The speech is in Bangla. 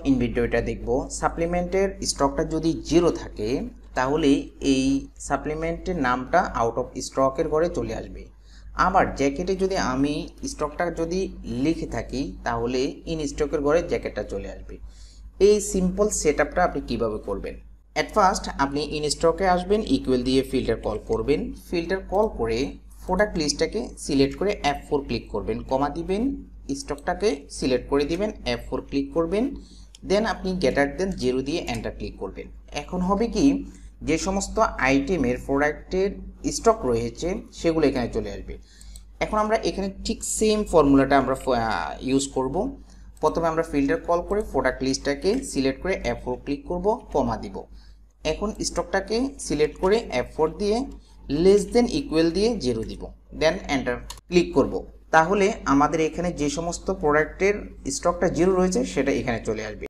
ইন ভিডিওটা দেখব সাপ্লিমেন্টের স্টকটা যদি জিরো থাকে তাহলে এই সাপ্লিমেন্টের নামটা আউট অফ স্টকের ঘরে চলে আসবে। আবার জ্যাকেটে যদি আমি স্টকটা যদি লিখে থাকি তাহলে ইন স্টকের ঘরে জ্যাকেটটা চলে আসবে। এই সিম্পল সেটআপটা আপনি কিভাবে করবেন? অ্যাট ফার্স্ট আপনি ইন স্টকে আসবেন, ইকুয়াল দিয়ে ফিল্টার কল করবেন। ফিল্টার কল করে প্রোডাক্ট লিস্টটাকে সিলেক্ট করে F4 ক্লিক করবেন, কমা দিবেন, স্টকটাকে সিলেক্ট করে দিবেন, F4 ক্লিক করবেন, দেন আপনি গ্রেটার দেন 0 দিয়ে এন্টার ক্লিক করবেন। এখন হবে কি, যে সমস্ত আইটেমের প্রোডাক্টের স্টক রয়েছে সেগুলো এখানে চলে আসবে। এখন আমরা এখানে ঠিক সেম ফর্মুলাটা আমরা ইউজ করব। প্রথমে আমরা ফিল্টার কল করে প্রোডাক্ট লিস্টটাকে সিলেক্ট করে F4 ক্লিক করব, কমা দিব। এখন স্টকটাকে সিলেক্ট করে F4 দিয়ে লেস দেন ইকুয়াল দিয়ে 0 দিব, দেন এন্টার ক্লিক করব। তাহলে আমাদের এখানে যে সমস্ত প্রোডাক্টের স্টকটা 0 রয়েছে সেটা এখানে চলে আসবে।